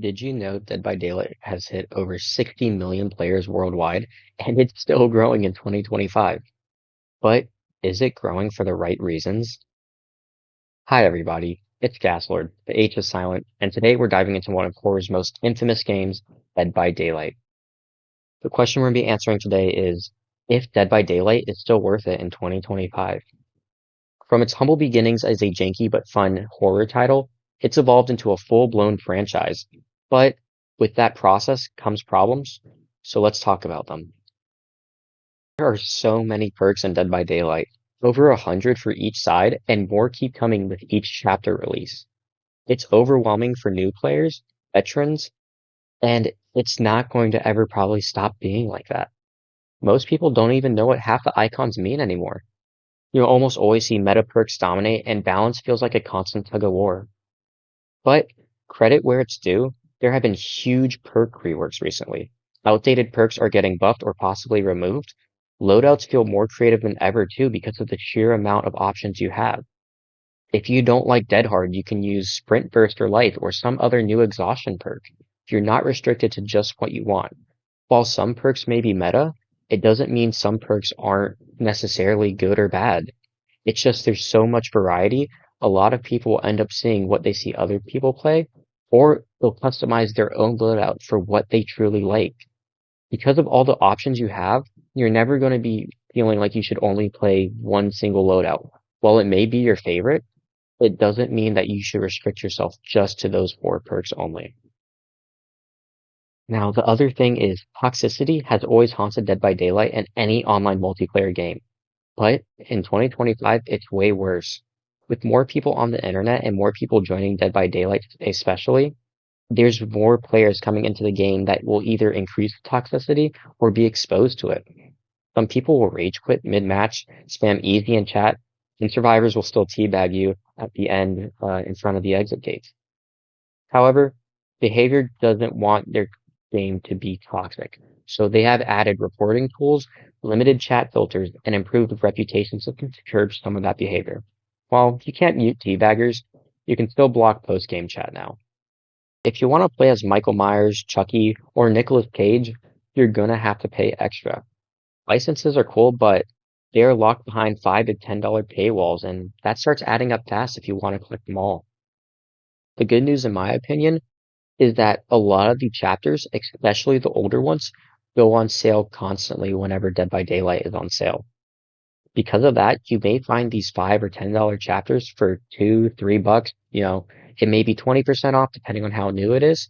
Did you know Dead by Daylight has hit over 60 million players worldwide, and it's still growing in 2025? But is it growing for the right reasons? Hi everybody, it's Gaslord, the H is silent, and today we're diving into one of horror's most infamous games, Dead by Daylight. The question we're going to be answering today is, if Dead by Daylight is still worth it in 2025? From its humble beginnings as a janky but fun horror title, it's evolved into a full-blown franchise. But with that process comes problems, so let's talk about them. There are so many perks in Dead by Daylight, over 100 for each side, and more keep coming with each chapter release. It's overwhelming for new players, veterans, and it's not going to ever probably stop being like that. Most people don't even know what half the icons mean anymore. You'll almost always see meta perks dominate, and balance feels like a constant tug of war. But credit where it's due, there have been huge perk reworks recently. Outdated perks are getting buffed or possibly removed. Loadouts feel more creative than ever too because of the sheer amount of options you have. If you don't like Dead Hard, you can use Sprint Burst or Life or some other new exhaustion perk. You're not restricted to just what you want. While some perks may be meta, it doesn't mean some perks aren't necessarily good or bad. It's just there's so much variety, a lot of people will end up seeing what they see other people play, or they'll customize their own loadout for what they truly like. Because of all the options you have, you're never going to be feeling like you should only play one single loadout. While it may be your favorite, it doesn't mean that you should restrict yourself just to those 4 perks only. Now, the other thing is toxicity has always haunted Dead by Daylight and any online multiplayer game. But in 2025, it's way worse. With more people on the internet and more people joining Dead by Daylight especially, there's more players coming into the game that will either increase the toxicity or be exposed to it. Some people will rage quit mid-match, spam easy in chat, and survivors will still teabag you at the end in front of the exit gates. However, behavior doesn't want their game to be toxic, so they have added reporting tools, limited chat filters, and improved reputation systems to curb some of that behavior. While you can't mute teabaggers, you can still block post-game chat now. If you want to play as Michael Myers, Chucky, or Nicolas Cage, you're gonna have to pay extra. Licenses are cool, but they are locked behind $5 to $10 paywalls, and that starts adding up fast if you want to collect them all. The good news, in my opinion, is that a lot of the chapters, especially the older ones, go on sale constantly whenever Dead by Daylight is on sale. Because of that, you may find these $5 or $10 chapters for $2, $3. It may be 20% off depending on how new it is,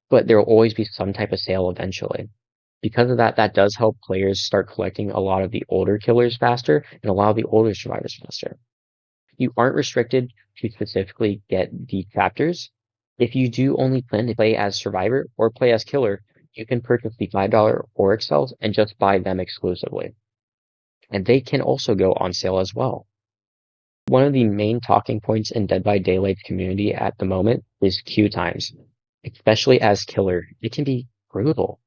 but there will always be some type of sale eventually. Because of that, that does help players start collecting a lot of the older killers faster and a lot of the older survivors faster. You aren't restricted to specifically get the chapters. If you do only plan to play as survivor or play as killer, you can purchase the $5 Oryx cells and just buy them exclusively. And they can also go on sale as well. One of the main talking points in Dead by Daylight's community at the moment is queue times. Especially as killer, it can be brutal.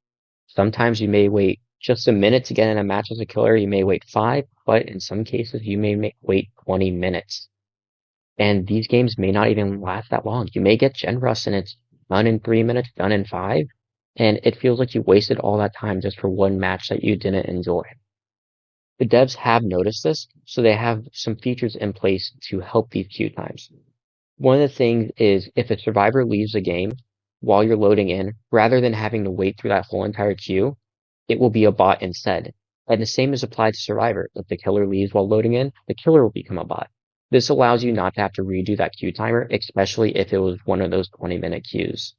Sometimes you may wait just a minute to get in a match as a killer, you may wait 5, but in some cases you may wait 20 minutes. And these games may not even last that long. You may get Gen Rust and it's done in 3 minutes, done in 5, and it feels like you wasted all that time just for one match that you didn't enjoy. The devs have noticed this, so they have some features in place to help these queue times. One of the things is if a survivor leaves the game while you're loading in, rather than having to wait through that whole entire queue, it will be a bot instead. And the same is applied to survivor. If the killer leaves while loading in, the killer will become a bot. This allows you not to have to redo that queue timer, especially if it was one of those 20-minute queues.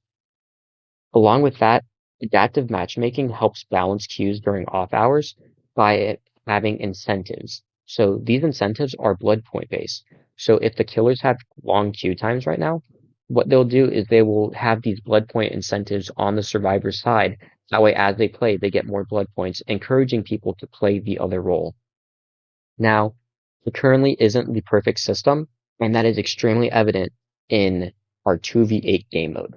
Along with that, adaptive matchmaking helps balance queues during off hours by having incentives. So these incentives are Bloodpoint based. So if the killers have long queue times right now, what they'll do is they will have these Bloodpoint incentives on the survivor side. That way, as they play, they get more blood points, encouraging people to play the other role. Now, it currently isn't the perfect system, and that is extremely evident in our 2v8 game mode.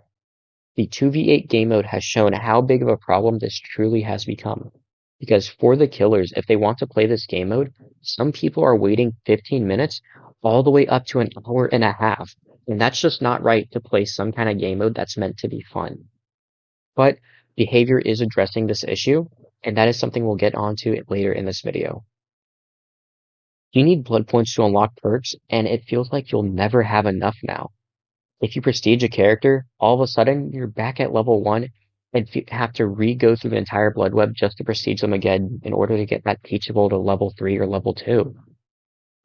The 2v8 game mode has shown how big of a problem this truly has become. Because for the killers, if they want to play this game mode, some people are waiting 15 minutes all the way up to an hour and a half. And that's just not right to play some kind of game mode that's meant to be fun. But behavior is addressing this issue, and that is something we'll get onto later in this video. You need blood points to unlock perks, and it feels like you'll never have enough now. If you prestige a character, all of a sudden you're back at level 1 and have to re-go through the entire blood web just to prestige them again in order to get that teachable to level 3 or level 2.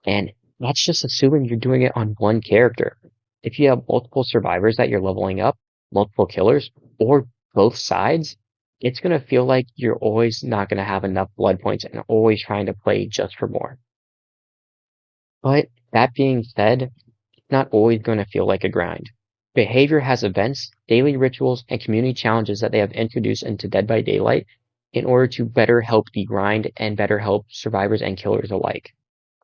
And that's just assuming you're doing it on one character. If you have multiple survivors that you're leveling up, multiple killers, or both sides, it's going to feel like you're always not going to have enough blood points and always trying to play just for more. But that being said, it's not always going to feel like a grind. Behavior has events, daily rituals, and community challenges that they have introduced into Dead by Daylight in order to better help the grind and better help survivors and killers alike.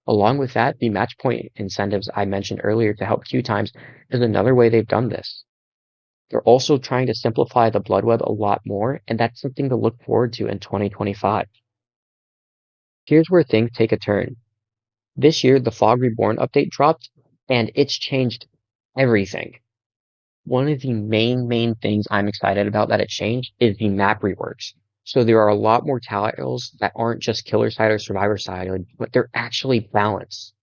Along with that, the match point incentives I mentioned earlier to help queue times is another way they've done this. They're also trying to simplify the blood web a lot more, and that's something to look forward to in 2025. Here's where things take a turn. This year, the Fog Reborn update dropped, and it's changed everything. One of the main things I'm excited about that it changed is the map reworks. So there are a lot more tiles that aren't just killer side or survivor side, but they're actually balanced.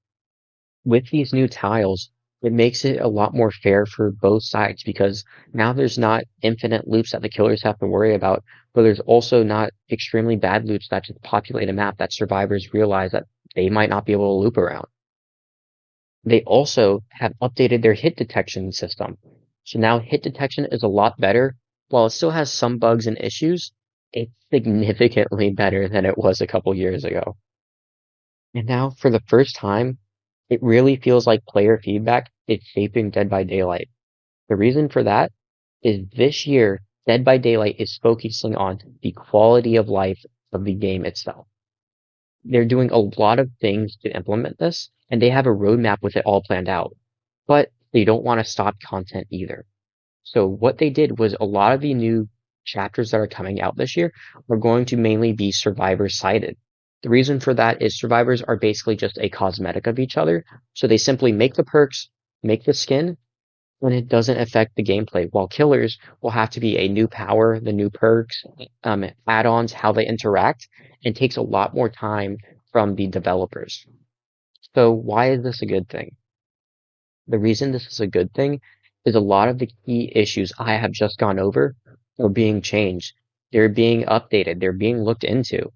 With these new tiles, it makes it a lot more fair for both sides because now there's not infinite loops that the killers have to worry about, but there's also not extremely bad loops that just populate a map that survivors realize that they might not be able to loop around. They also have updated their hit detection system. So now hit detection is a lot better. While it still has some bugs and issues, it's significantly better than it was a couple years ago. And now, for the first time, it really feels like player feedback is shaping Dead by Daylight. The reason for that is this year, Dead by Daylight is focusing on the quality of life of the game itself. They're doing a lot of things to implement this, and they have a roadmap with it all planned out. But they don't want to stop content either. So what they did was a lot of the new chapters that are coming out this year are going to mainly be survivor-sided. The reason for that is survivors are basically just a cosmetic of each other, so they simply make the perks, make the skin, and it doesn't affect the gameplay, while killers will have to be a new power, the new perks, add-ons, how they interact, and takes a lot more time from the developers. So why is this a good thing? The reason this is a good thing is a lot of the key issues I have just gone over are being changed. They're being updated. They're being looked into.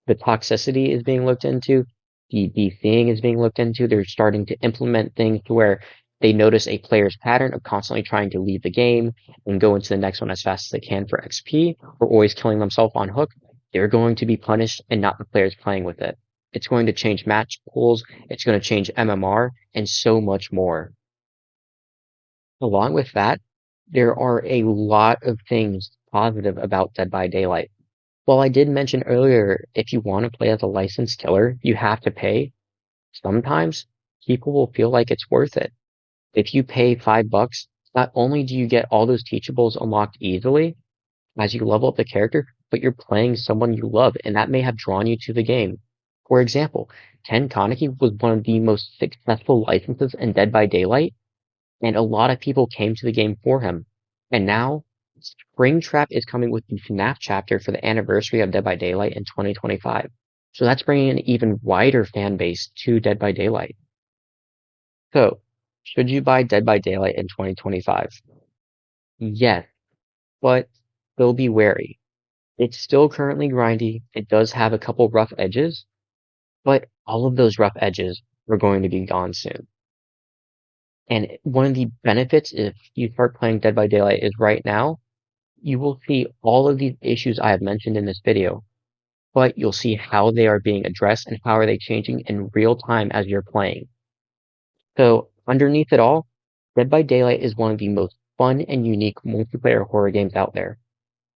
The toxicity is being looked into. The DCing is being looked into. They're starting to implement things to where they notice a player's pattern of constantly trying to leave the game and go into the next one as fast as they can for XP or always killing themselves on hook. They're going to be punished and not the players playing with it. It's going to change match pools. It's going to change MMR and so much more. Along with that, there are a lot of things positive about Dead by Daylight. While I did mention earlier, if you want to play as a licensed killer, you have to pay. Sometimes people will feel like it's worth it. If you pay $5, not only do you get all those teachables unlocked easily as you level up the character, but you're playing someone you love, and that may have drawn you to the game. For example, Ken Konecki was one of the most successful licenses in Dead by Daylight, and a lot of people came to the game for him. And now, Springtrap is coming with the FNAF chapter for the anniversary of Dead by Daylight in 2025. So that's bringing an even wider fan base to Dead by Daylight. So, should you buy Dead by Daylight in 2025? Yes, but still be wary. It's still currently grindy. It does have a couple rough edges, but all of those rough edges are going to be gone soon. And one of the benefits if you start playing Dead by Daylight is right now, you will see all of these issues I have mentioned in this video, but you'll see how they are being addressed and how are they changing in real time as you're playing. So underneath it all, Dead by Daylight is one of the most fun and unique multiplayer horror games out there.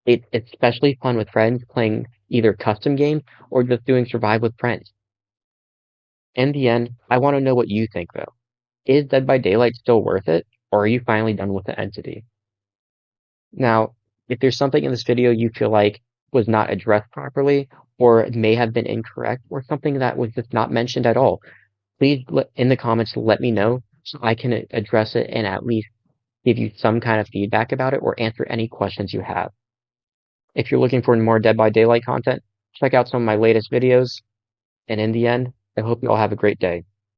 It's especially fun with friends playing either custom games or just doing survive with friends. In the end, I want to know what you think though. Is Dead by Daylight still worth it, or are you finally done with the entity? Now, if there's something in this video you feel like was not addressed properly, or may have been incorrect, or something that was just not mentioned at all, please in the comments let me know so I can address it and at least give you some kind of feedback about it or answer any questions you have. If you're looking for more Dead by Daylight content, check out some of my latest videos. And in the end, I hope you all have a great day.